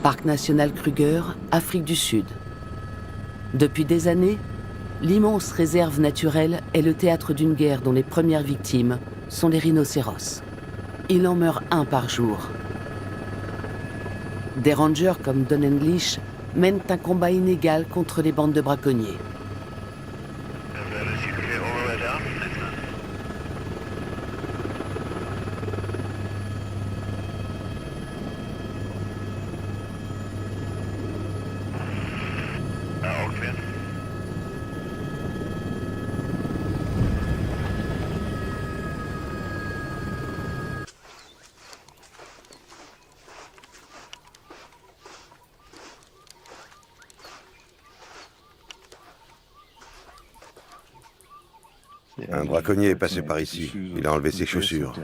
Parc national Kruger, Afrique du Sud. Depuis des années, l'immense réserve naturelle est le théâtre d'une guerre dont les premières victimes sont les rhinocéros. Il en meurt un par jour. Des rangers comme Don English mènent un combat inégal contre les bandes de braconniers. Un braconnier est passé par ici. Il a enlevé ses chaussures.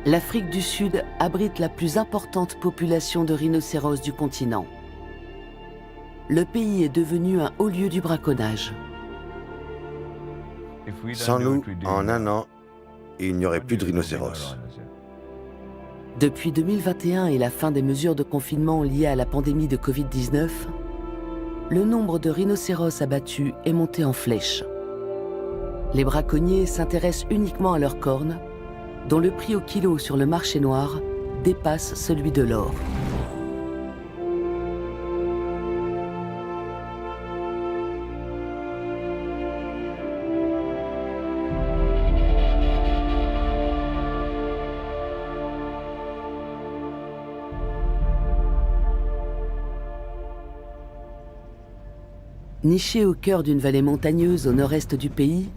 L'Afrique du Sud abrite la plus importante population de rhinocéros du continent. Le pays est devenu un haut lieu du braconnage. Sans nous, en un an, il n'y aurait plus de rhinocéros. Depuis 2021 et la fin des mesures de confinement liées à la pandémie de Covid-19, le nombre de rhinocéros abattus est monté en flèche. Les braconniers s'intéressent uniquement à leurs cornes, dont le prix au kilo sur le marché noir dépasse celui de l'or. Niché au cœur d'une vallée montagneuse au nord-est du pays,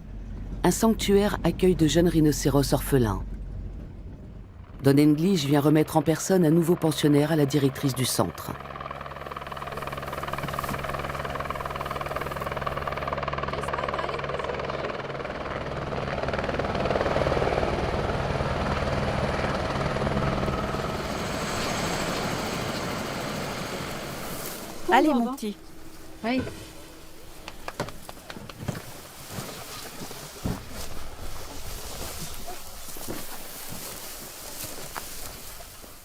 un sanctuaire accueille de jeunes rhinocéros orphelins. Don English vient remettre en personne un nouveau pensionnaire à la directrice du centre. Allez, mon petit. Oui.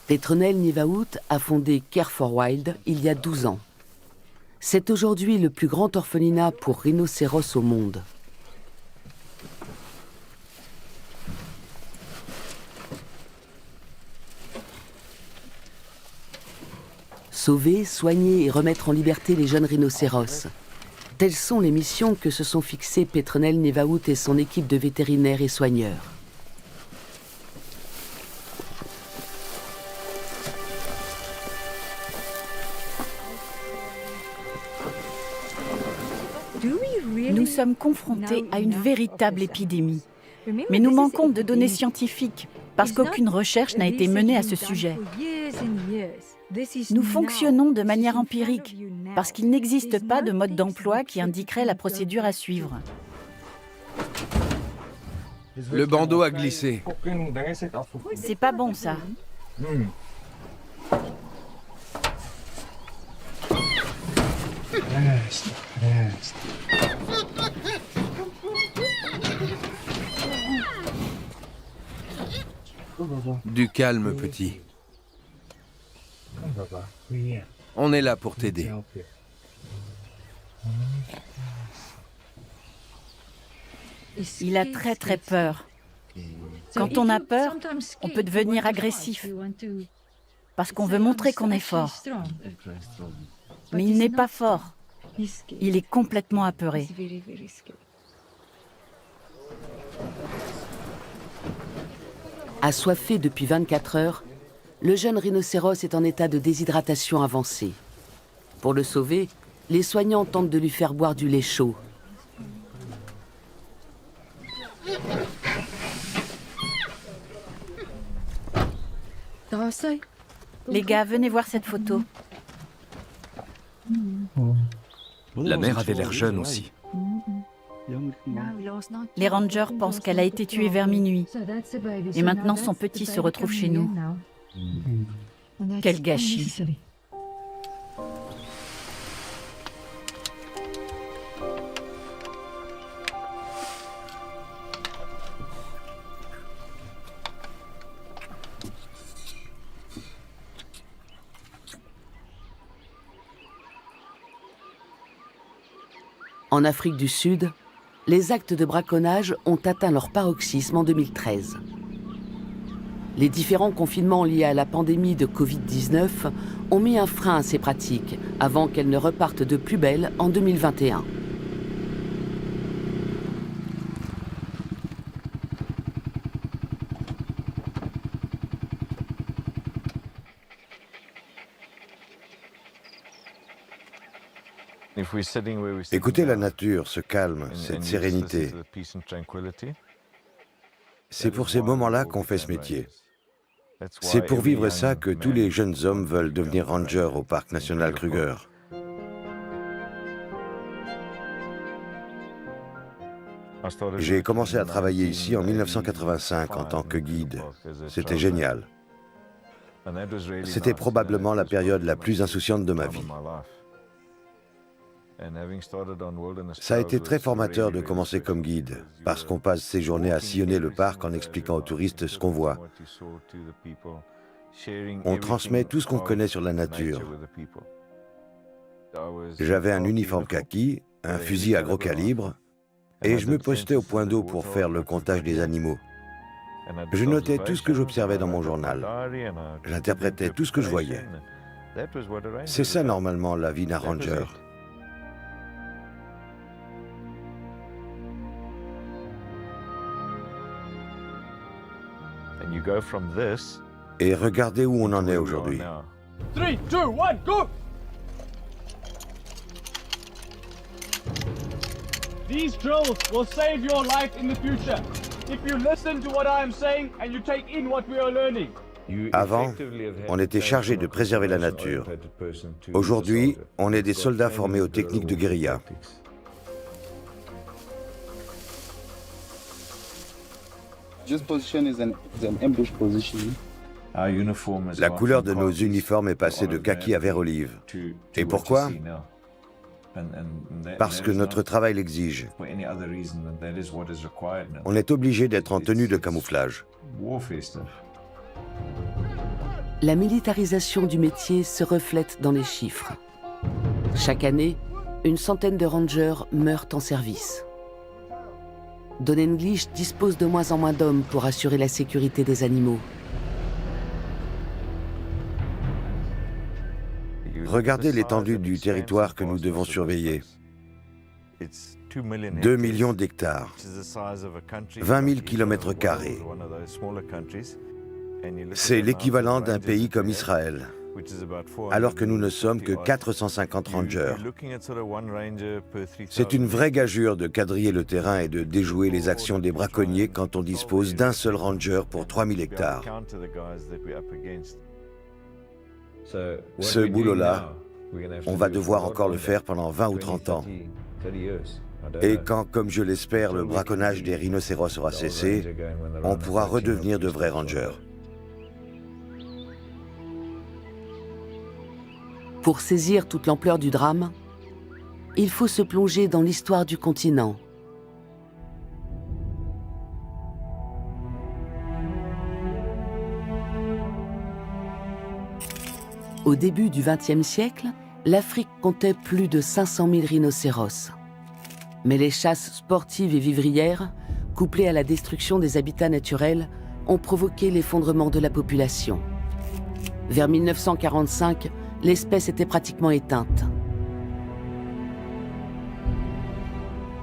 Petronel Nivaout a fondé Care for Wild il y a 12 ans. C'est aujourd'hui le plus grand orphelinat pour rhinocéros au monde. Sauver, soigner et remettre en liberté les jeunes rhinocéros. Telles sont les missions que se sont fixées Petronel Nivaout et son équipe de vétérinaires et soigneurs. Nous sommes confrontés à une véritable épidémie. Mais nous manquons de données scientifiques, parce qu'aucune recherche n'a été menée à ce sujet. Nous fonctionnons de manière empirique, parce qu'il n'existe pas de mode d'emploi qui indiquerait la procédure à suivre. Le bandeau a glissé. C'est pas bon, ça. Du calme, petit. On est là pour t'aider. Il a très très peur. Quand on a peur, on peut devenir agressif, parce qu'on veut montrer qu'on est fort. Mais il n'est pas fort. Il est complètement apeuré. Assoiffé depuis 24 heures, le jeune rhinocéros est en état de déshydratation avancée. Pour le sauver, les soignants tentent de lui faire boire du lait chaud. Les gars, venez voir cette photo. La mère avait l'air jeune aussi. Les rangers pensent qu'elle a été tuée vers minuit. Et maintenant, son petit se retrouve chez nous. Quel gâchis. En Afrique du Sud, les actes de braconnage ont atteint leur paroxysme en 2013. Les différents confinements liés à la pandémie de Covid-19 ont mis un frein à ces pratiques avant qu'elles ne repartent de plus belle en 2021. Écoutez la nature, ce calme, cette sérénité. C'est pour ces moments-là qu'on fait ce métier. C'est pour vivre ça que tous les jeunes hommes veulent devenir rangers au parc national Kruger. J'ai commencé à travailler ici en 1985 en tant que guide. C'était génial. C'était probablement la période la plus insouciante de ma vie. Ça a été très formateur de commencer comme guide, parce qu'on passe ses journées à sillonner le parc en expliquant aux touristes ce qu'on voit. On transmet tout ce qu'on connaît sur la nature. J'avais un uniforme kaki, un fusil à gros calibre, et je me postais au point d'eau pour faire le comptage des animaux. Je notais tout ce que j'observais dans mon journal. J'interprétais tout ce que je voyais. C'est ça normalement la vie d'un ranger. Et regardez où on en est aujourd'hui. 3, 2, 1, go! These drills will save your life in the future. If you listen to what I am saying and you take in what we are learning. Avant, on était chargé de préserver la nature. Aujourd'hui, on est des soldats formés aux techniques de guérilla. This position is an ambush position. La couleur de nos uniformes est passée de kaki à vert olive. Et pourquoi? Parce que notre travail l'exige. On est obligé d'être en tenue de camouflage. La militarisation du métier se reflète dans les chiffres. Chaque année, une centaine de rangers meurent en service. Donenglish dispose de moins en moins d'hommes pour assurer la sécurité des animaux. Regardez l'étendue du territoire que nous devons surveiller. 2 millions d'hectares, 20 000 km². C'est l'équivalent d'un pays comme Israël, alors que nous ne sommes que 450 rangers. C'est une vraie gageure de quadriller le terrain et de déjouer les actions des braconniers quand on dispose d'un seul ranger pour 3000 hectares. Ce boulot-là, on va devoir encore le faire pendant 20 ou 30 ans. Et quand, comme je l'espère, le braconnage des rhinocéros aura cessé, on pourra redevenir de vrais rangers. Pour saisir toute l'ampleur du drame, il faut se plonger dans l'histoire du continent. Au début du XXe siècle, l'Afrique comptait plus de 500 000 rhinocéros. Mais les chasses sportives et vivrières, couplées à la destruction des habitats naturels, ont provoqué l'effondrement de la population. Vers 1945, l'espèce était pratiquement éteinte.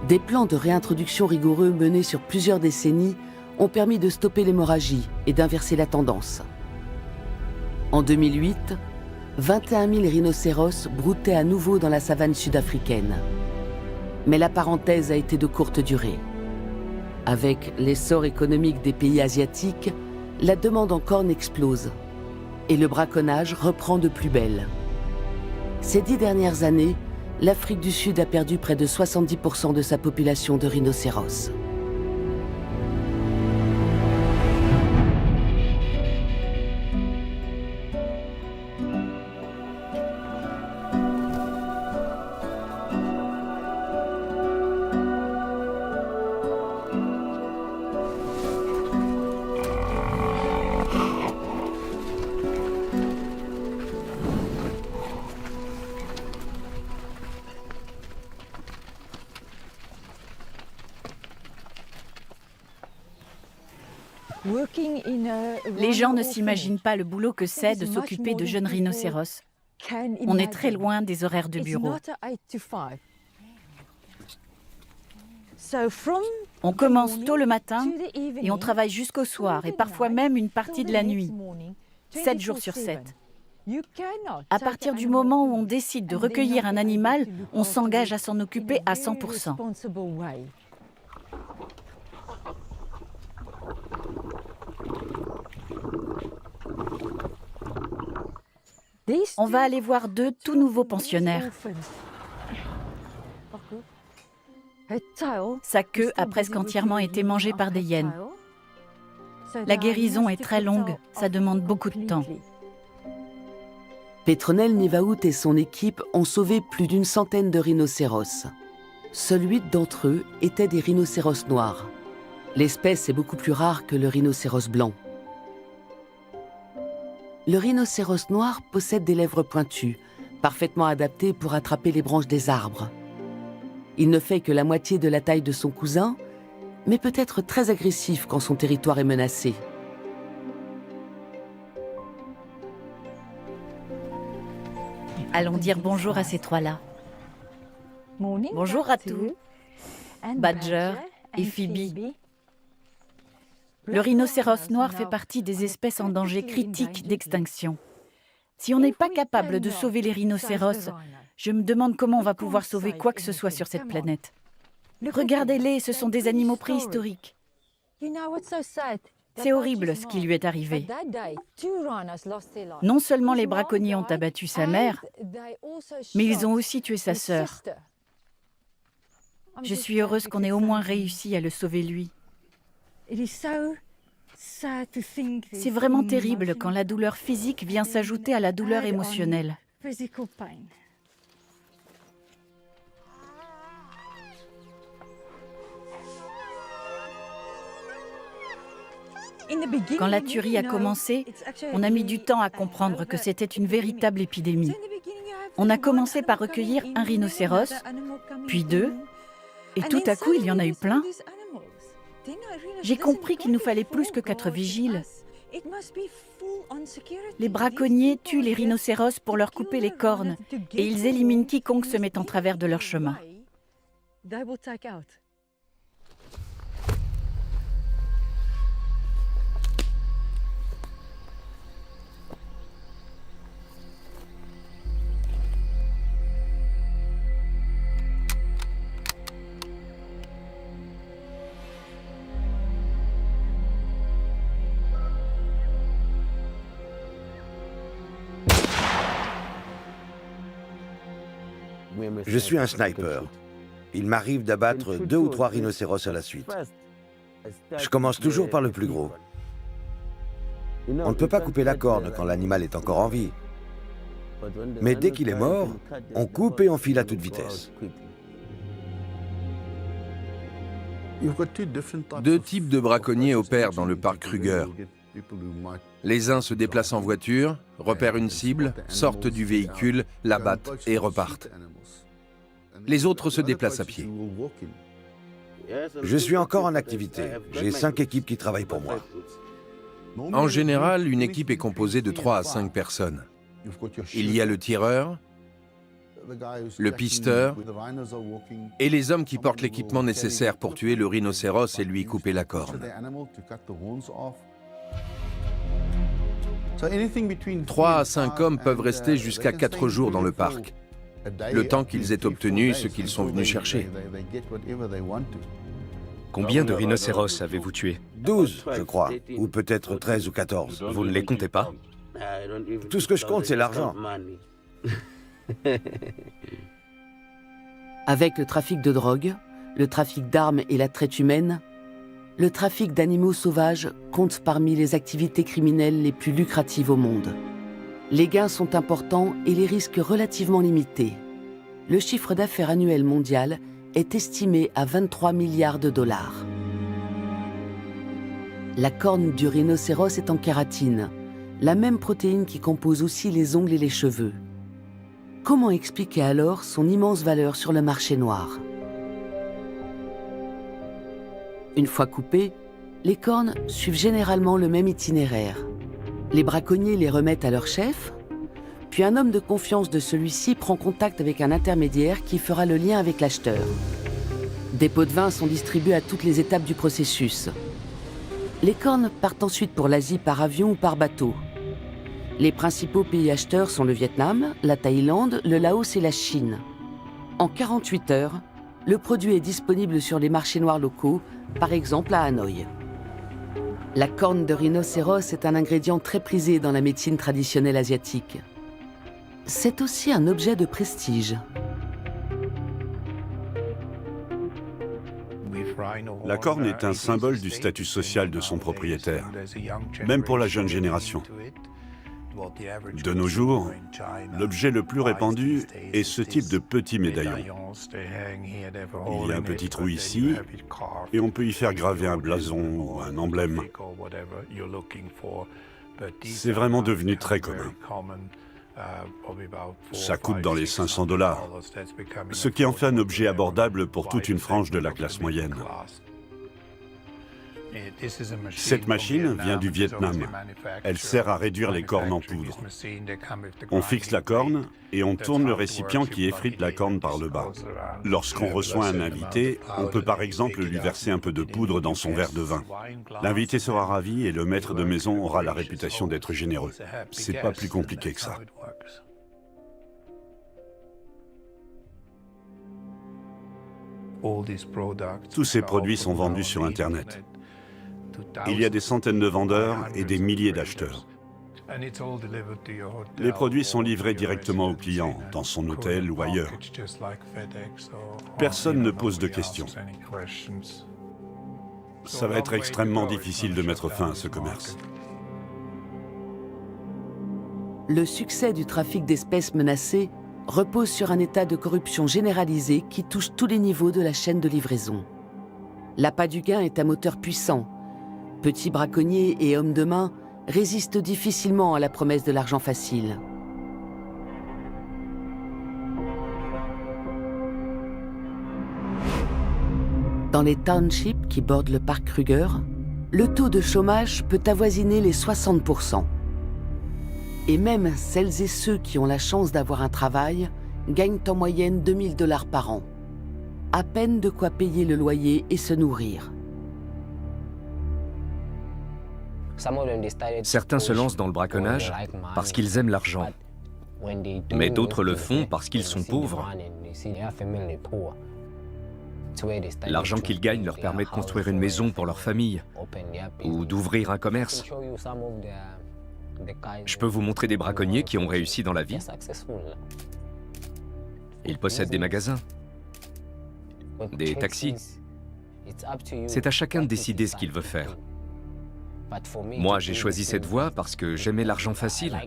Des plans de réintroduction rigoureux menés sur plusieurs décennies ont permis de stopper l'hémorragie et d'inverser la tendance. En 2008, 21 000 rhinocéros broutaient à nouveau dans la savane sud-africaine. Mais la parenthèse a été de courte durée. Avec l'essor économique des pays asiatiques, la demande en cornes explose. et le braconnage reprend de plus belle. Ces 10 dernières années, l'Afrique du Sud a perdu près de 70% de sa population de rhinocéros. Les gens ne s'imaginent pas le boulot que c'est de s'occuper de jeunes rhinocéros. On est très loin des horaires de bureau. On commence tôt le matin et on travaille jusqu'au soir et parfois même une partie de la nuit, 7 jours sur 7. À partir du moment où on décide de recueillir un animal, on s'engage à s'en occuper à 100%. On va aller voir 2 tout nouveaux pensionnaires. Sa queue a presque entièrement été mangée par des hyènes. La guérison est très longue, ça demande beaucoup de temps. Petronel Nivaout et son équipe ont sauvé plus d'une centaine de rhinocéros. Seuls 8 d'entre eux étaient des rhinocéros noirs. L'espèce est beaucoup plus rare que le rhinocéros blanc. Le rhinocéros noir possède des lèvres pointues, parfaitement adaptées pour attraper les branches des arbres. Il ne fait que la moitié de la taille de son cousin, mais peut être très agressif quand son territoire est menacé. Allons dire bonjour à ces 3-là. Bonjour Ratou, Badger et Phoebe. Le rhinocéros noir fait partie des espèces en danger critique d'extinction. Si on n'est pas capable de sauver les rhinocéros, je me demande comment on va pouvoir sauver quoi que ce soit sur cette planète. Regardez-les, ce sont des animaux préhistoriques. C'est horrible ce qui lui est arrivé. Non seulement les braconniers ont abattu sa mère, mais ils ont aussi tué sa sœur. Je suis heureuse qu'on ait au moins réussi à le sauver lui. C'est vraiment terrible quand la douleur physique vient s'ajouter à la douleur émotionnelle. Quand la tuerie a commencé, on a mis du temps à comprendre que c'était une véritable épidémie. On a commencé par recueillir un rhinocéros, puis 2, et tout à coup, il y en a eu plein. J'ai compris qu'il nous fallait plus que 4 vigiles. Les braconniers tuent les rhinocéros pour leur couper les cornes, et ils éliminent quiconque se met en travers de leur chemin. Je suis un sniper. Il m'arrive d'abattre 2 ou 3 rhinocéros à la suite. Je commence toujours par le plus gros. On ne peut pas couper la corne quand l'animal est encore en vie. Mais dès qu'il est mort, on coupe et on file à toute vitesse. 2 types de braconniers opèrent dans le parc Kruger. Les uns se déplacent en voiture, repèrent une cible, sortent du véhicule, l'abattent et repartent. Les autres se déplacent à pied. Je suis encore en activité. J'ai 5 équipes qui travaillent pour moi. En général, une équipe est composée de 3 à 5 personnes. Il y a le tireur, le pisteur et les hommes qui portent l'équipement nécessaire pour tuer le rhinocéros et lui couper la corne. 3 à 5 hommes peuvent rester jusqu'à 4 jours dans le parc, le temps qu'ils aient obtenu ce qu'ils sont venus chercher. Combien de rhinocéros avez-vous tué? 12, je crois, ou peut-être 13 ou 14. Vous ne les comptez pas? Tout ce que je compte, c'est l'argent. Avec le trafic de drogue, le trafic d'armes et la traite humaine, le trafic d'animaux sauvages compte parmi les activités criminelles les plus lucratives au monde. Les gains sont importants et les risques relativement limités. Le chiffre d'affaires annuel mondial est estimé à 23 milliards de dollars. La corne du rhinocéros est en kératine, la même protéine qui compose aussi les ongles et les cheveux. Comment expliquer alors son immense valeur sur le marché noir? Une fois coupées, les cornes suivent généralement le même itinéraire. Les braconniers les remettent à leur chef, puis un homme de confiance de celui-ci prend contact avec un intermédiaire qui fera le lien avec l'acheteur. Des pots de vin sont distribués à toutes les étapes du processus. Les cornes partent ensuite pour l'Asie par avion ou par bateau. Les principaux pays acheteurs sont le Vietnam, la Thaïlande, le Laos et la Chine. En 48 heures, le produit est disponible sur les marchés noirs locaux, par exemple à Hanoï. La corne de rhinocéros est un ingrédient très prisé dans la médecine traditionnelle asiatique. C'est aussi un objet de prestige. La corne est un symbole du statut social de son propriétaire, même pour la jeune génération. De nos jours, l'objet le plus répandu est ce type de petit médaillon. Il y a un petit trou ici, et on peut y faire graver un blason ou un emblème. C'est vraiment devenu très commun. Ça coûte dans les $500, ce qui en fait un objet abordable pour toute une frange de la classe moyenne. Cette machine vient du Vietnam. Elle sert à réduire les cornes en poudre. On fixe la corne et on tourne le récipient qui effrite la corne par le bas. Lorsqu'on reçoit un invité, on peut par exemple lui verser un peu de poudre dans son verre de vin. L'invité sera ravi et le maître de maison aura la réputation d'être généreux. C'est pas plus compliqué que ça. Tous ces produits sont vendus sur Internet. Il y a des centaines de vendeurs et des milliers d'acheteurs. Les produits sont livrés directement au client, dans son hôtel ou ailleurs. Personne ne pose de questions. Ça va être extrêmement difficile de mettre fin à ce commerce. Le succès du trafic d'espèces menacées repose sur un état de corruption généralisé qui touche tous les niveaux de la chaîne de livraison. L'appât du gain est un moteur puissant. Petits braconniers et hommes de main résistent difficilement à la promesse de l'argent facile. Dans les townships qui bordent le parc Kruger, le taux de chômage peut avoisiner les 60%. Et même celles et ceux qui ont la chance d'avoir un travail gagnent en moyenne $2000 par an. À peine de quoi payer le loyer et se nourrir. Certains se lancent dans le braconnage parce qu'ils aiment l'argent, mais d'autres le font parce qu'ils sont pauvres. L'argent qu'ils gagnent leur permet de construire une maison pour leur famille ou d'ouvrir un commerce. Je peux vous montrer des braconniers qui ont réussi dans la vie. Ils possèdent des magasins, des taxis. C'est à chacun de décider ce qu'il veut faire. Moi, j'ai choisi cette voie parce que j'aimais l'argent facile,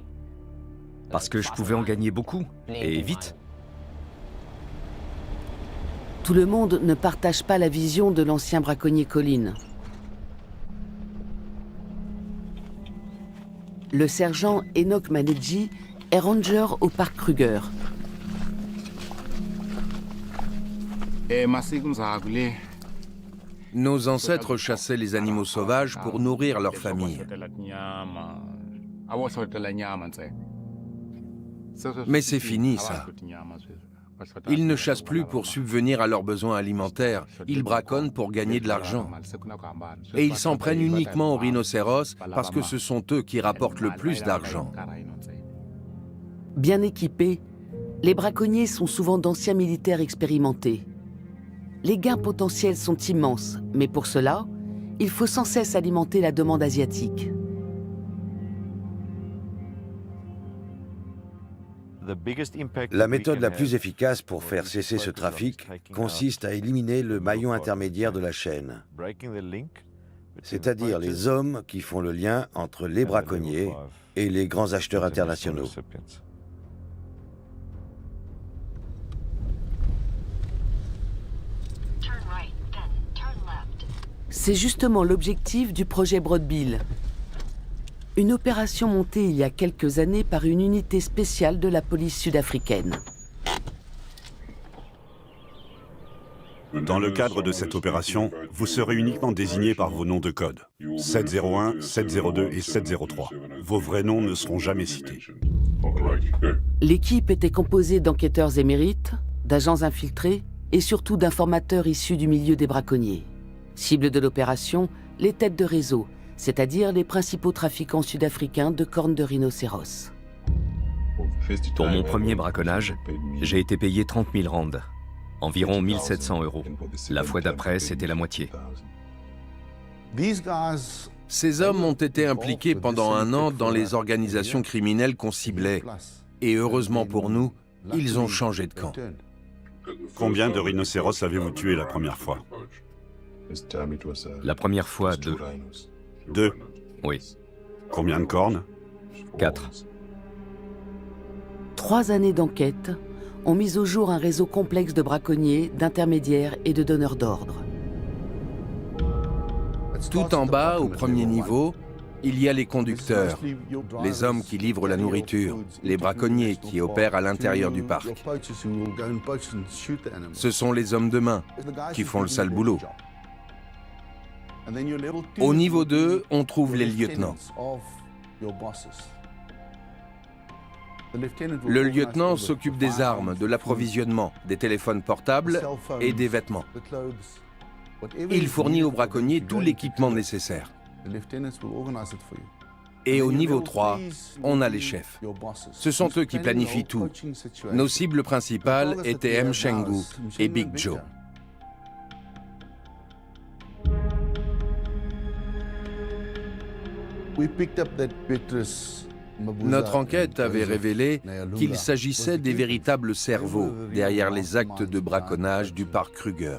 parce que je pouvais en gagner beaucoup, et vite. Tout le monde ne partage pas la vision de l'ancien braconnier Colin. Le sergent Enoch Manedji est ranger au parc Kruger. Nos ancêtres chassaient les animaux sauvages pour nourrir leur famille. Mais c'est fini, ça. Ils ne chassent plus pour subvenir à leurs besoins alimentaires, ils braconnent pour gagner de l'argent. Et ils s'en prennent uniquement aux rhinocéros parce que ce sont eux qui rapportent le plus d'argent. Bien équipés, les braconniers sont souvent d'anciens militaires expérimentés. Les gains potentiels sont immenses, mais pour cela, il faut sans cesse alimenter la demande asiatique. La méthode la plus efficace pour faire cesser ce trafic consiste à éliminer le maillon intermédiaire de la chaîne, c'est-à-dire les hommes qui font le lien entre les braconniers et les grands acheteurs internationaux. C'est justement l'objectif du projet Broadbill. Une opération montée il y a quelques années par une unité spéciale de la police sud-africaine. Dans le cadre de cette opération, vous serez uniquement désignés par vos noms de code. 701, 702 et 703. Vos vrais noms ne seront jamais cités. L'équipe était composée d'enquêteurs émérites, d'agents infiltrés et surtout d'informateurs issus du milieu des braconniers. Cible de l'opération, les têtes de réseau, c'est-à-dire les principaux trafiquants sud-africains de cornes de rhinocéros. Pour mon premier braconnage, j'ai été payé 30 000 rands, environ 1 700 €. La fois d'après, c'était la moitié. Ces hommes ont été impliqués pendant 1 an dans les organisations criminelles qu'on ciblait. Et heureusement pour nous, ils ont changé de camp. Combien de rhinocéros avez-vous tué la première fois? La première fois, 2. 2. Oui. Combien de cornes? 4. 3 années d'enquête ont mis au jour un réseau complexe de braconniers, d'intermédiaires et de donneurs d'ordre. Tout en bas, au premier niveau, il y a les conducteurs, les hommes qui livrent la nourriture, les braconniers qui opèrent à l'intérieur du parc. Ce sont les hommes de main qui font le sale boulot. Au niveau 2, on trouve les lieutenants. Le lieutenant s'occupe des armes, de l'approvisionnement, des téléphones portables et des vêtements. Il fournit aux braconniers tout l'équipement nécessaire. Et au niveau 3, on a les chefs. Ce sont eux qui planifient tout. Nos cibles principales étaient Mshengu et Big Joe. Notre enquête avait révélé qu'il s'agissait des véritables cerveaux derrière les actes de braconnage du parc Kruger.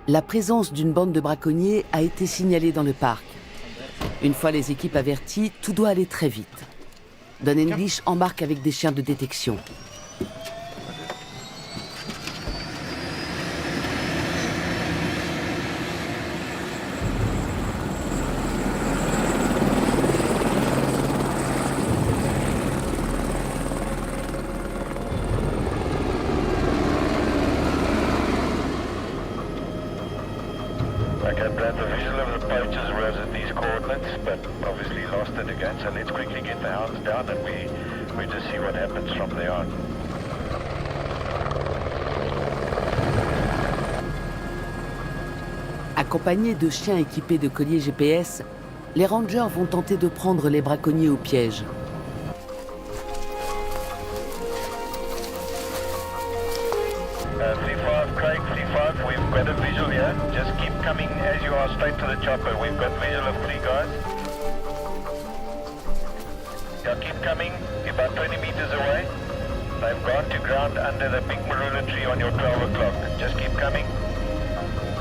La présence d'une bande de braconniers a été signalée dans le parc. Une fois les équipes averties, tout doit aller très vite. Don English embarque avec des chiens de détection. Accompagnés de chiens équipés de colliers GPS, les rangers vont tenter de prendre les braconniers au piège.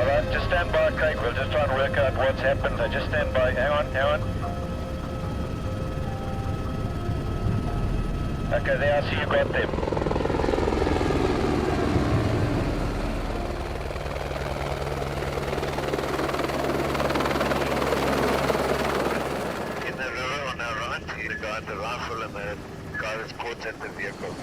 All right, just stand by, Craig. We'll just try and work out what's happened. Just stand by. Hang on, hang on. Okay, there, I see you got them. In the river on our right, the guy at the rifle and the guy that's caught at the vehicle.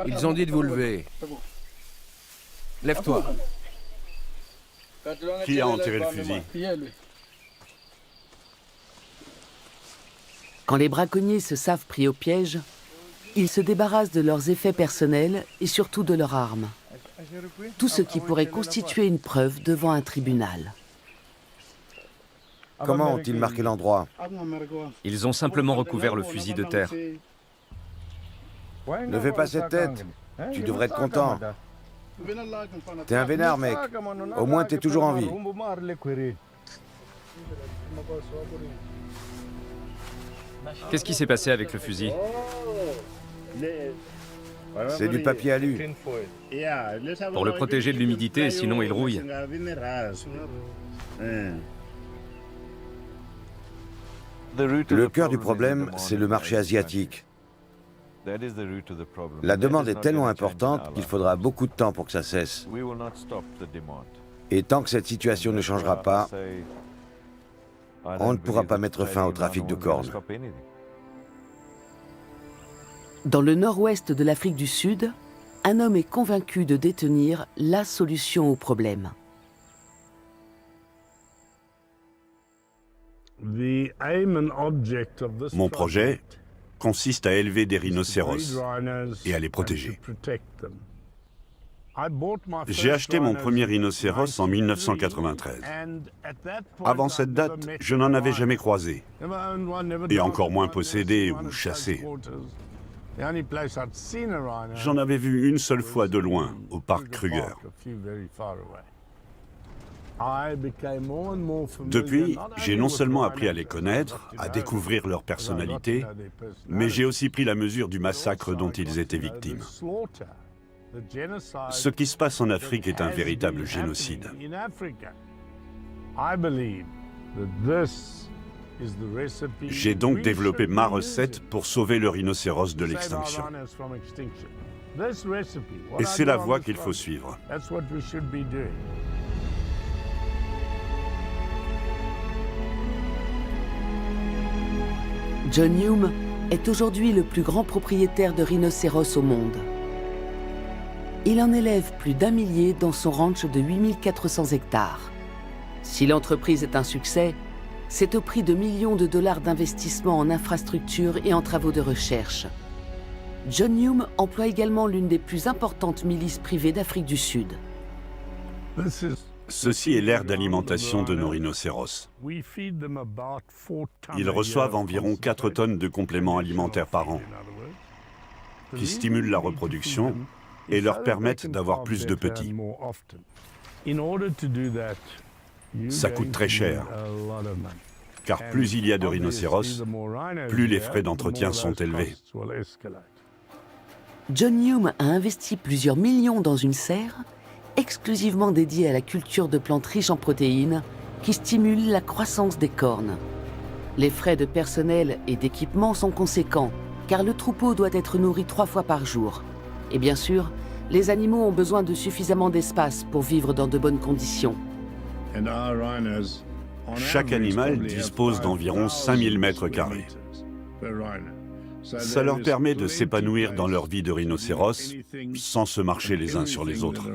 Ils ont dit de vous lever. Lève-toi. Qui a enterré le fusil? Quand les braconniers se savent pris au piège, ils se débarrassent de leurs effets personnels et surtout de leurs armes. Tout ce qui pourrait constituer une preuve devant un tribunal. Comment ont-ils marqué l'endroit? Ils ont simplement recouvert le fusil de terre. Ne fais pas cette tête. Tu devrais être content. T'es un vénard, mec. Au moins, t'es toujours en vie. Qu'est-ce qui s'est passé avec le fusil? C'est du papier alu. Pour le protéger de l'humidité, sinon il rouille. Le cœur du problème, c'est le marché asiatique. La demande est tellement importante qu'il faudra beaucoup de temps pour que ça cesse. Et tant que cette situation ne changera pas, on ne pourra pas mettre fin au trafic de cornes. Dans le nord-ouest de l'Afrique du Sud, un homme est convaincu de détenir la solution au problème. Mon projet consiste à élever des rhinocéros et à les protéger. J'ai acheté mon premier rhinocéros en 1993. Avant cette date, je n'en avais jamais croisé, et encore moins possédé ou chassé. J'en avais vu une seule fois de loin, au parc Kruger. Depuis, j'ai non seulement appris à les connaître, à découvrir leur personnalité, mais j'ai aussi pris la mesure du massacre dont ils étaient victimes. Ce qui se passe en Afrique est un véritable génocide. J'ai donc développé ma recette pour sauver le rhinocéros de l'extinction. Et c'est la voie qu'il faut suivre. John Hume est aujourd'hui le plus grand propriétaire de rhinocéros au monde. Il en élève plus d'1 millier dans son ranch de 8400 hectares. Si l'entreprise est un succès, c'est au prix de millions de dollars d'investissement en infrastructures et en travaux de recherche. John Hume emploie également l'une des plus importantes milices privées d'Afrique du Sud. Ceci est l'aire d'alimentation de nos rhinocéros. Ils reçoivent environ 4 tonnes de compléments alimentaires par an, qui stimulent la reproduction et leur permettent d'avoir plus de petits. Ça coûte très cher, car plus il y a de rhinocéros, plus les frais d'entretien sont élevés. John Hume a investi plusieurs millions dans une serre exclusivement dédiée à la culture de plantes riches en protéines qui stimulent la croissance des cornes. Les frais de personnel et d'équipement sont conséquents, car le troupeau doit être nourri 3 fois par jour. Et bien sûr, les animaux ont besoin de suffisamment d'espace pour vivre dans de bonnes conditions. Chaque animal dispose d'environ 5000 mètres carrés. Ça leur permet de s'épanouir dans leur vie de rhinocéros sans se marcher les uns sur les autres.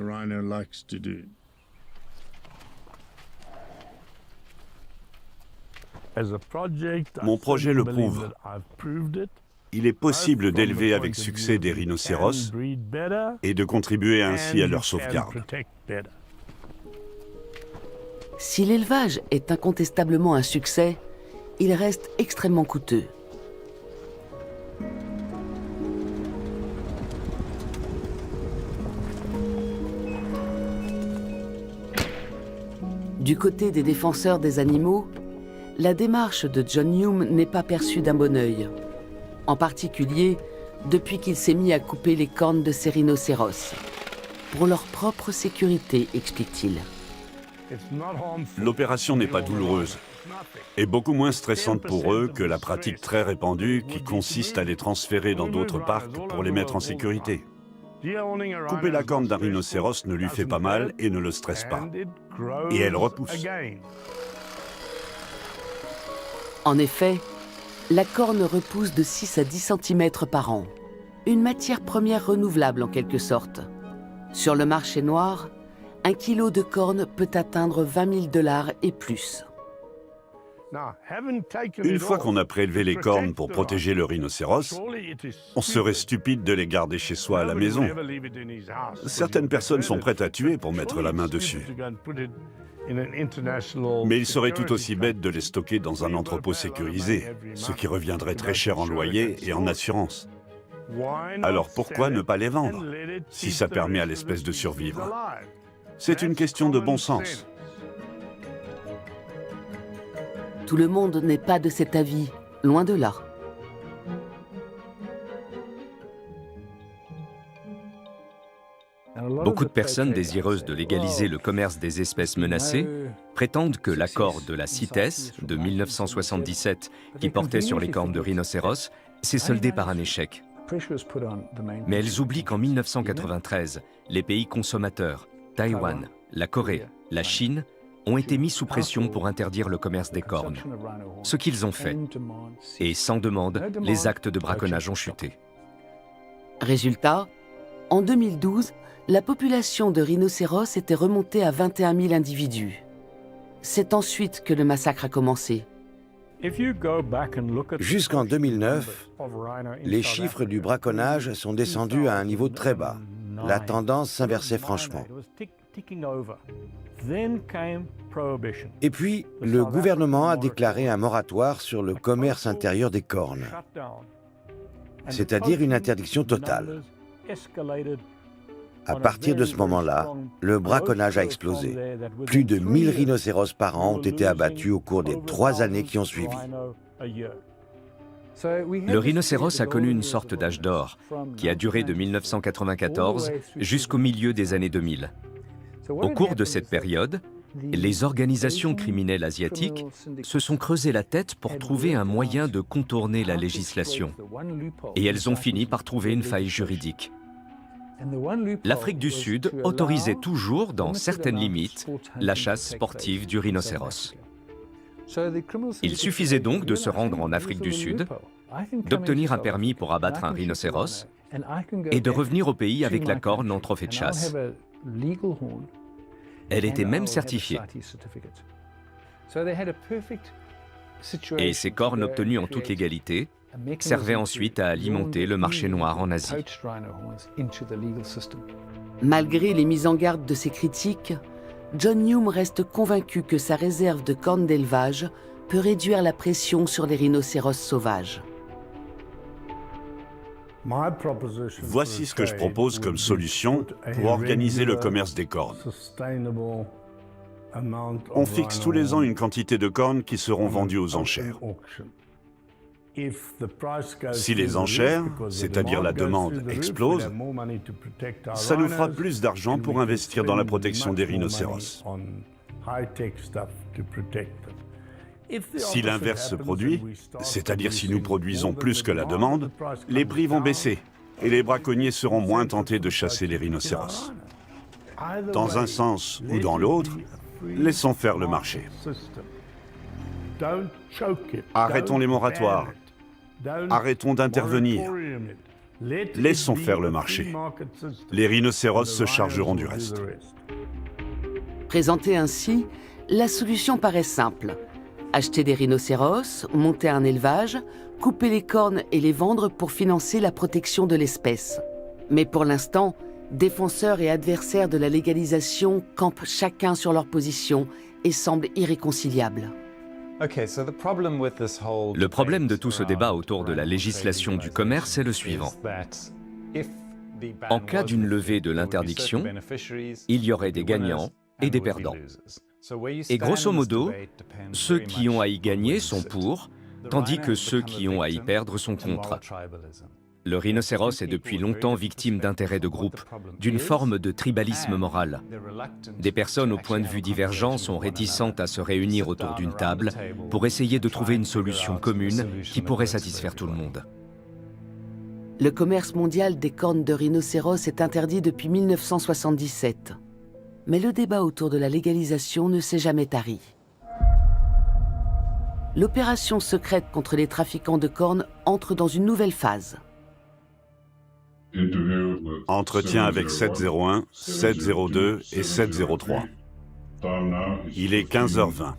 Mon projet le prouve. Il est possible d'élever avec succès des rhinocéros et de contribuer ainsi à leur sauvegarde. Si l'élevage est incontestablement un succès, il reste extrêmement coûteux. Du côté des défenseurs des animaux, la démarche de John Hume n'est pas perçue d'un bon œil. En particulier, depuis qu'il s'est mis à couper les cornes de ces rhinocéros. Pour leur propre sécurité, explique-t-il. L'opération n'est pas douloureuse et beaucoup moins stressante pour eux que la pratique très répandue qui consiste à les transférer dans d'autres parcs pour les mettre en sécurité. Couper la corne d'un rhinocéros ne lui fait pas mal et ne le stresse pas. Et elle repousse. En effet, la corne repousse de 6 à 10 cm par an. Une matière première renouvelable en quelque sorte. Sur le marché noir, 1 kilo de corne peut atteindre 20 000 $ et plus. Une fois qu'on a prélevé les cornes pour protéger le rhinocéros, on serait stupide de les garder chez soi à la maison. Certaines personnes sont prêtes à tuer pour mettre la main dessus. Mais il serait tout aussi bête de les stocker dans un entrepôt sécurisé, ce qui reviendrait très cher en loyer et en assurance. Alors pourquoi ne pas les vendre, si ça permet à l'espèce de survivre? C'est une question de bon sens. Tout le monde n'est pas de cet avis, loin de là. Beaucoup de personnes désireuses de légaliser le commerce des espèces menacées prétendent que l'accord de la CITES de 1977, qui portait sur les cornes de rhinocéros, s'est soldé par un échec. Mais elles oublient qu'en 1993, les pays consommateurs, Taïwan, la Corée, la Chine, ont été mis sous pression pour interdire le commerce des cornes. Ce qu'ils ont fait. Et sans demande, les actes de braconnage ont chuté. Résultat, en 2012, la population de rhinocéros était remontée à 21 000 individus. C'est ensuite que le massacre a commencé. Jusqu'en 2009, les chiffres du braconnage sont descendus à un niveau très bas. La tendance s'inversait franchement. Et puis, le gouvernement a déclaré un moratoire sur le commerce intérieur des cornes, c'est-à-dire une interdiction totale. À partir de ce moment-là, le braconnage a explosé. Plus de 1000 rhinocéros par an ont été abattus au cours des 3 années qui ont suivi. Le rhinocéros a connu une sorte d'âge d'or, qui a duré de 1994 jusqu'au milieu des années 2000. Au cours de cette période, les organisations criminelles asiatiques se sont creusé la tête pour trouver un moyen de contourner la législation. Et elles ont fini par trouver une faille juridique. L'Afrique du Sud autorisait toujours, dans certaines limites, la chasse sportive du rhinocéros. Il suffisait donc de se rendre en Afrique du Sud, d'obtenir un permis pour abattre un rhinocéros et de revenir au pays avec la corne en trophée de chasse. Elle était même certifiée. Et ces cornes obtenues en toute légalité servaient ensuite à alimenter le marché noir en Asie. Malgré les mises en garde de ses critiques, John Hume reste convaincu que sa réserve de cornes d'élevage peut réduire la pression sur les rhinocéros sauvages. Voici ce que je propose comme solution pour organiser le commerce des cornes. On fixe tous les ans une quantité de cornes qui seront vendues aux enchères. Si les enchères, c'est-à-dire la demande, explosent, ça nous fera plus d'argent pour investir dans la protection des rhinocéros. Si l'inverse se produit, c'est-à-dire si nous produisons plus que la demande, les prix vont baisser et les braconniers seront moins tentés de chasser les rhinocéros. Dans un sens ou dans l'autre, laissons faire le marché. Arrêtons les moratoires. Arrêtons d'intervenir. Laissons faire le marché. Les rhinocéros se chargeront du reste. Présentée ainsi, la solution paraît simple. Acheter des rhinocéros, monter un élevage, couper les cornes et les vendre pour financer la protection de l'espèce. Mais pour l'instant, défenseurs et adversaires de la légalisation campent chacun sur leur position et semblent irréconciliables. Le problème de tout ce débat autour de la législation du commerce est le suivant. En cas d'une levée de l'interdiction, il y aurait des gagnants et des perdants. Et grosso modo, ceux qui ont à y gagner sont pour, tandis que ceux qui ont à y perdre sont contre. Le rhinocéros est depuis longtemps victime d'intérêts de groupe, d'une forme de tribalisme moral. Des personnes au point de vue divergent sont réticentes à se réunir autour d'une table pour essayer de trouver une solution commune qui pourrait satisfaire tout le monde. Le commerce mondial des cornes de rhinocéros est interdit depuis 1977. Mais le débat autour de la légalisation ne s'est jamais tari. L'opération secrète contre les trafiquants de cornes entre dans une nouvelle phase. Entretien avec 701, 702 et 703. Il est 15h20.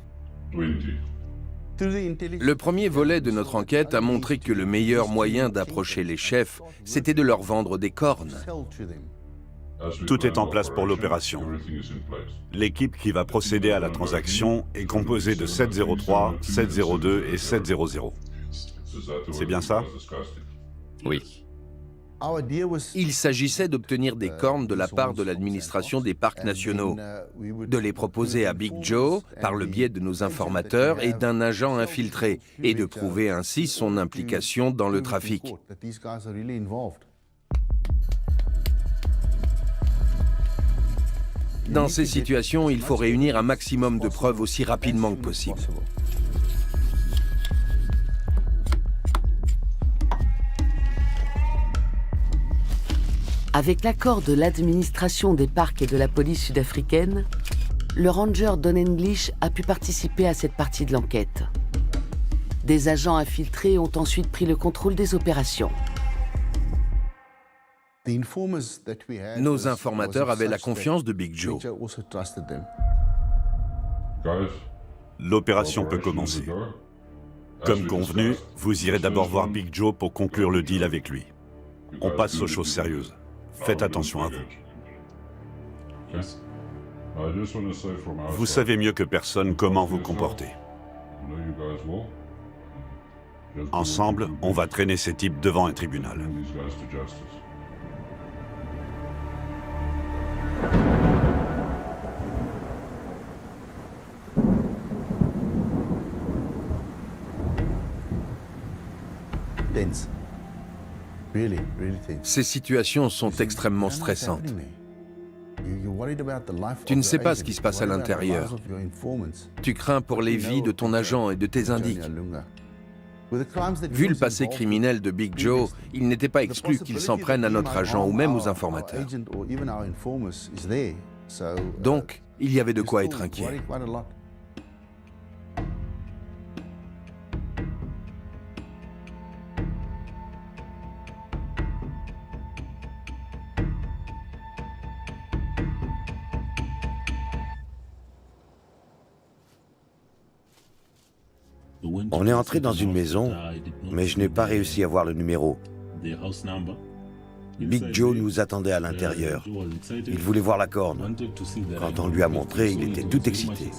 Le premier volet de notre enquête a montré que le meilleur moyen d'approcher les chefs, c'était de leur vendre des cornes. Tout est en place pour l'opération. L'équipe qui va procéder à la transaction est composée de 703, 702 et 700. C'est bien ça? Oui. Il s'agissait d'obtenir des cornes de la part de l'administration des parcs nationaux, de les proposer à Big Joe par le biais de nos informateurs et d'un agent infiltré, et de prouver ainsi son implication dans le trafic. Dans ces situations, il faut réunir un maximum de preuves aussi rapidement que possible. Avec l'accord de l'administration des parcs et de la police sud-africaine, le ranger Don English a pu participer à cette partie de l'enquête. Des agents infiltrés ont ensuite pris le contrôle des opérations. Nos informateurs avaient la confiance de Big Joe. L'opération peut commencer. Comme convenu, vous irez d'abord voir Big Joe pour conclure le deal avec lui. On passe aux choses sérieuses. Faites attention à vous. Vous savez mieux que personne comment vous comporter. Ensemble, on va traîner ces types devant un tribunal. Ces situations sont extrêmement stressantes. Tu ne sais pas ce qui se passe à l'intérieur. Tu crains pour les vies de ton agent et de tes indices. Vu le passé criminel de Big Joe, il n'était pas exclu qu'il s'en prenne à notre agent ou même aux informateurs. Donc, il y avait de quoi être inquiet. On est entré dans une maison, mais je n'ai pas réussi à voir le numéro. Big Joe nous attendait à l'intérieur. Il voulait voir la corne. Quand on lui a montré, il était tout excité.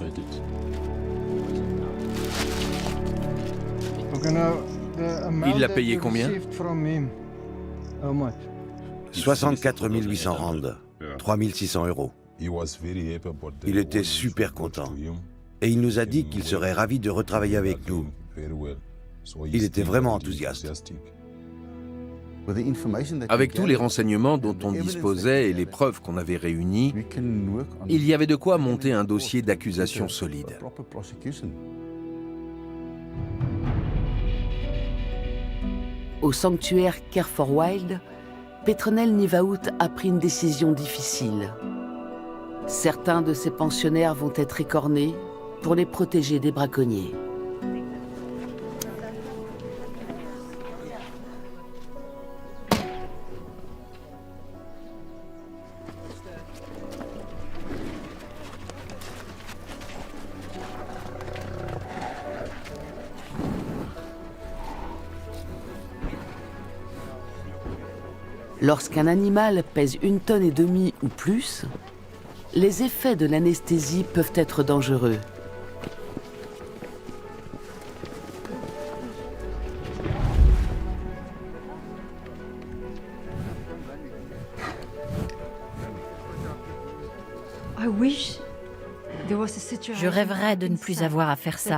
Il l'a payé combien? 64 800 rands, 3 600 €. Il était super content. Et il nous a dit qu'il serait ravi de retravailler avec nous. Il était vraiment enthousiaste. Avec tous les renseignements dont on disposait et les preuves qu'on avait réunies, il y avait de quoi monter un dossier d'accusation solide. Au sanctuaire Care for Wild, Petronel Nivaout a pris une décision difficile. Certains de ses pensionnaires vont être écornés pour les protéger des braconniers. Lorsqu'un animal pèse 1,5 tonnes ou plus, les effets de l'anesthésie peuvent être dangereux. Je rêverais de ne plus avoir à faire ça.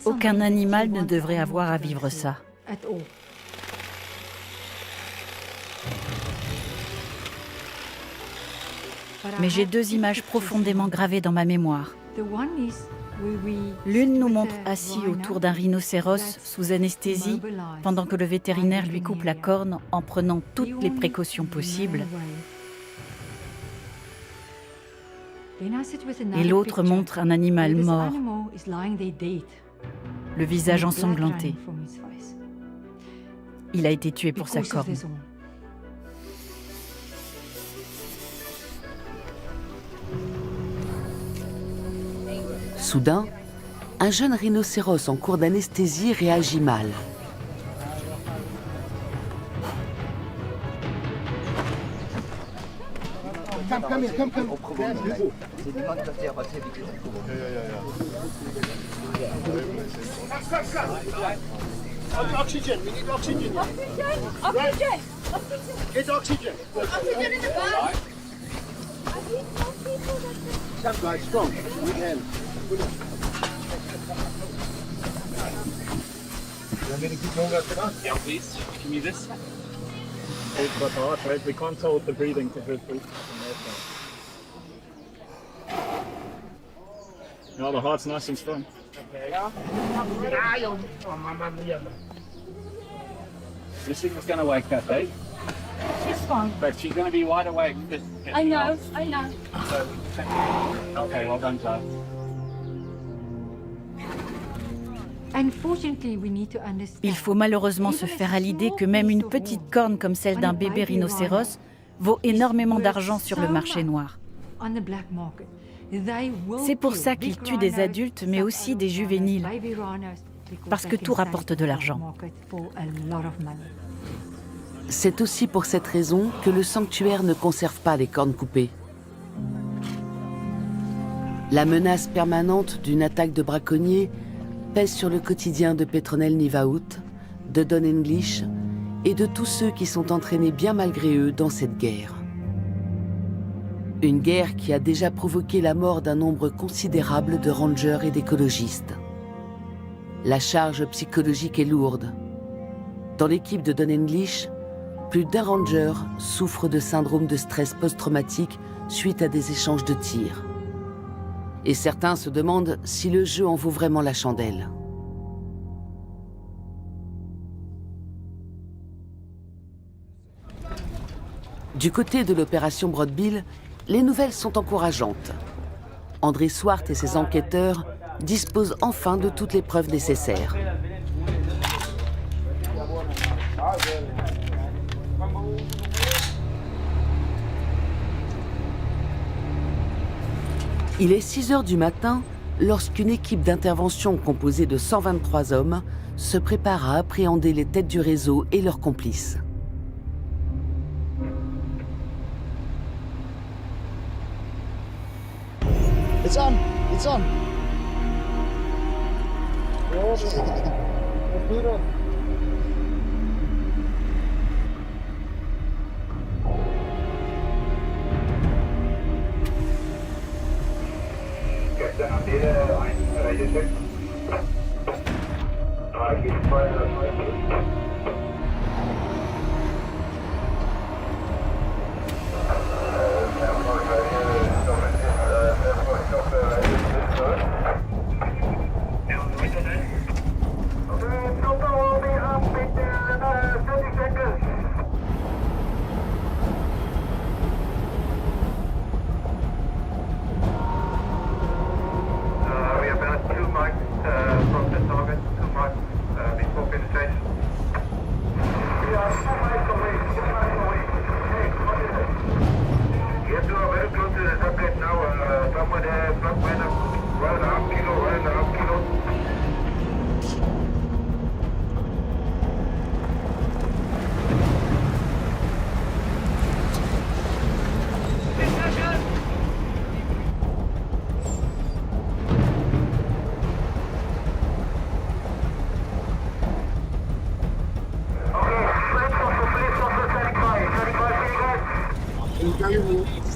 Aucun animal ne devrait avoir à vivre ça. Mais j'ai deux images profondément gravées dans ma mémoire. L'une nous montre assis autour d'un rhinocéros sous anesthésie pendant que le vétérinaire lui coupe la corne en prenant toutes les précautions possibles. Et l'autre montre un animal mort, le visage ensanglanté. Il a été tué pour sa corne. Soudain, un jeune rhinocéros en cours d'anesthésie réagit mal. Oxygen, we need oxygen. Oxygen! Get oxygen. Oxygen in the car. Stand by, strong. With hand. You want me to keep going after that? Yeah, please. Give me this. It's got the heart rate. We can't tell with the breathing to hurt breathing. No, the heart's nice and strong. This thing is going to wake up, eh? She's fine. But she's going to be wide awake. I know. Okay, well done, Charles. Il faut malheureusement se faire à l'idée que même une petite corne comme celle d'un bébé rhinocéros vaut énormément d'argent sur le marché noir. C'est pour ça qu'ils tuent des adultes, mais aussi des juvéniles, parce que tout rapporte de l'argent. C'est aussi pour cette raison que le sanctuaire ne conserve pas les cornes coupées. La menace permanente d'une attaque de braconniers pèse sur le quotidien de Petronel Nivaout, de Don English et de tous ceux qui sont entraînés bien malgré eux dans cette guerre. Une guerre qui a déjà provoqué la mort d'un nombre considérable de rangers et d'écologistes. La charge psychologique est lourde. Dans l'équipe de Don English, plus d'un ranger souffre de syndrome de stress post-traumatique suite à des échanges de tirs. Et certains se demandent si le jeu en vaut vraiment la chandelle. Du côté de l'opération Broadbill, les nouvelles sont encourageantes. André Swart et ses enquêteurs disposent enfin de toutes les preuves nécessaires. Il est 6 heures du matin lorsqu'une équipe d'intervention composée de 123 hommes se prépare à appréhender les têtes du réseau et leurs complices. It's on! It's on!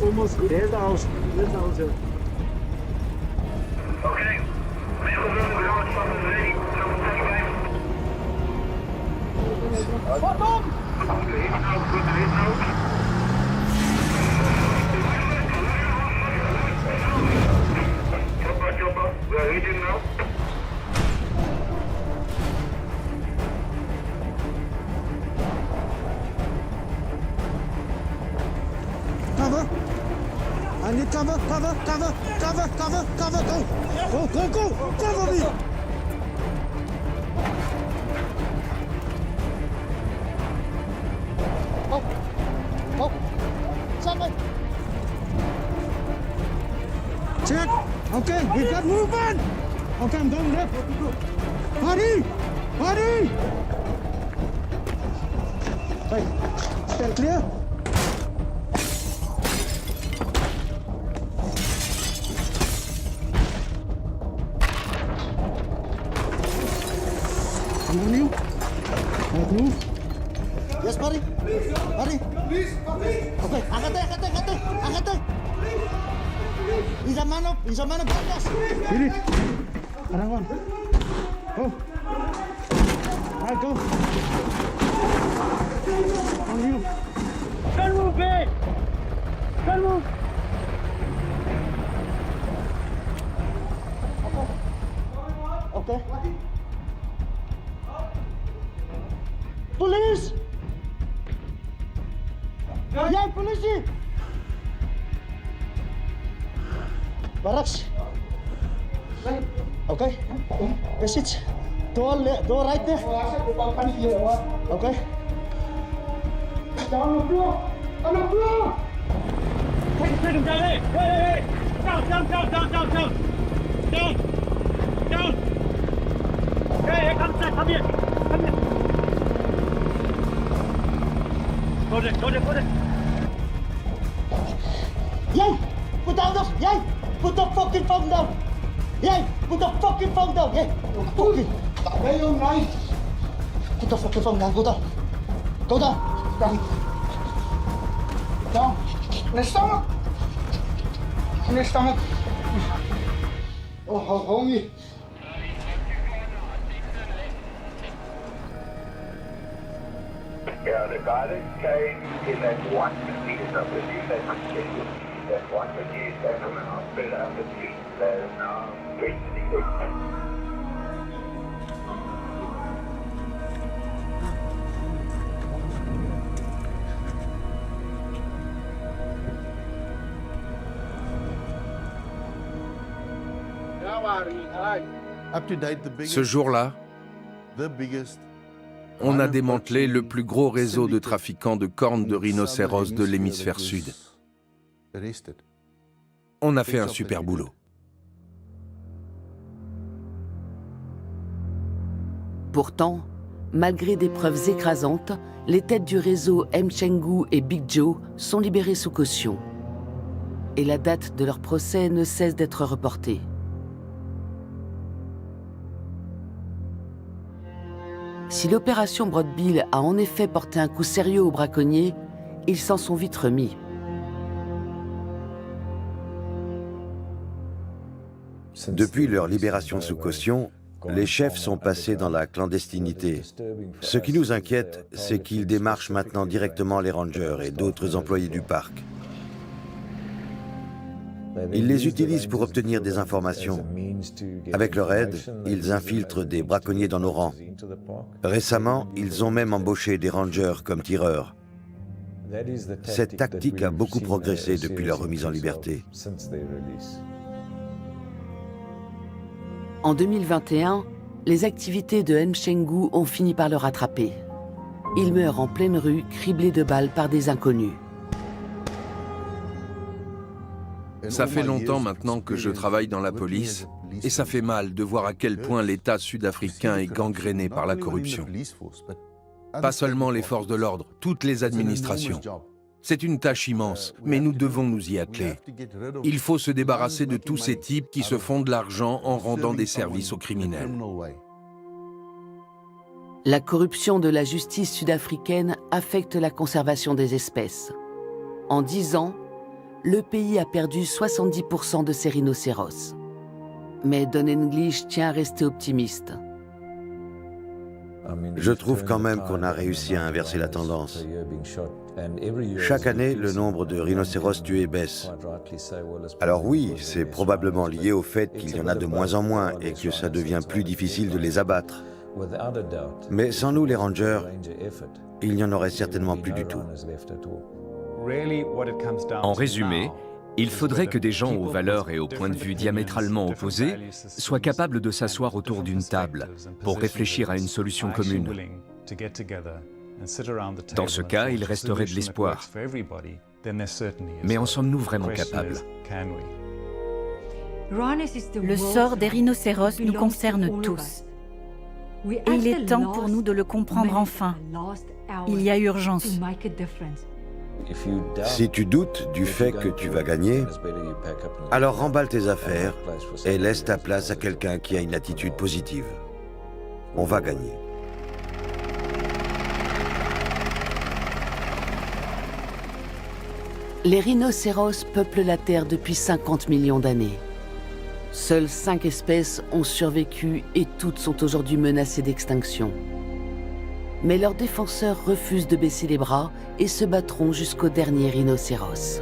Almost there's the house. There's the house here. Okay. We are reading now. Cover! I need cover, cover, cover, cover, cover, cover, go! Go, go, go! Cover me! Oh! Oh! Someone! Check! Okay, we got movement! Okay, I'm going left. Hurry! Hurry! Hey, stand clear? Police! Yeah, police! Barracks. Okay. Passage. Door right there. Okay. Down the floor. On the floor. Take him down there. Hey. Down. Hey, come here. Go there. Yay! Put down the... Yay! Put the fucking phone down! Yay! Put the fucking phone down! Yay! Fucking... Put the fucking phone down. Go down. Down. On the stomach. Oh, hold me. Yeah, the guidance change is at 1 meters of the sea that continues. That 1 meter is coming up below the sea. There is now 20 meters. Ce jour-là, on a démantelé le plus gros réseau de trafiquants de cornes de rhinocéros de l'hémisphère sud. On a fait un super boulot. Pourtant, malgré des preuves écrasantes, les têtes du réseau Mchengu et Big Joe sont libérées sous caution. Et la date de leur procès ne cesse d'être reportée. Si l'opération Broadbill a en effet porté un coup sérieux aux braconniers, ils s'en sont vite remis. Depuis leur libération sous caution, les chefs sont passés dans la clandestinité. Ce qui nous inquiète, c'est qu'ils démarchent maintenant directement les rangers et d'autres employés du parc. Ils les utilisent pour obtenir des informations. Avec leur aide, ils infiltrent des braconniers dans nos rangs. Récemment, ils ont même embauché des rangers comme tireurs. Cette tactique a beaucoup progressé depuis leur remise en liberté. En 2021, les activités de Mchengu ont fini par le rattraper. Il meurt en pleine rue, criblé de balles par des inconnus. Ça fait longtemps maintenant que je travaille dans la police et ça fait mal de voir à quel point l'État sud-africain est gangréné par la corruption. Pas seulement les forces de l'ordre, toutes les administrations. C'est une tâche immense, mais nous devons nous y atteler. Il faut se débarrasser de tous ces types qui se font de l'argent en rendant des services aux criminels. La corruption de la justice sud-africaine affecte la conservation des espèces. En 10 ans, le pays a perdu 70% de ses rhinocéros. Mais Don English tient à rester optimiste. Je trouve quand même qu'on a réussi à inverser la tendance. Chaque année, le nombre de rhinocéros tués baisse. Alors oui, c'est probablement lié au fait qu'il y en a de moins en moins et que ça devient plus difficile de les abattre. Mais sans nous, les rangers, il n'y en aurait certainement plus du tout. En résumé, il faudrait que des gens aux valeurs et aux points de vue diamétralement opposés soient capables de s'asseoir autour d'une table pour réfléchir à une solution commune. Dans ce cas, il resterait de l'espoir. Mais en sommes-nous vraiment capables? Le sort des rhinocéros nous concerne tous. Et il est temps pour nous de le comprendre enfin. Il y a urgence. Si tu doutes du fait que tu vas gagner, alors remballe tes affaires et laisse ta place à quelqu'un qui a une attitude positive. On va gagner. Les rhinocéros peuplent la Terre depuis 50 millions d'années. Seules 5 espèces ont survécu et toutes sont aujourd'hui menacées d'extinction. Mais leurs défenseurs refusent de baisser les bras et se battront jusqu'au dernier rhinocéros.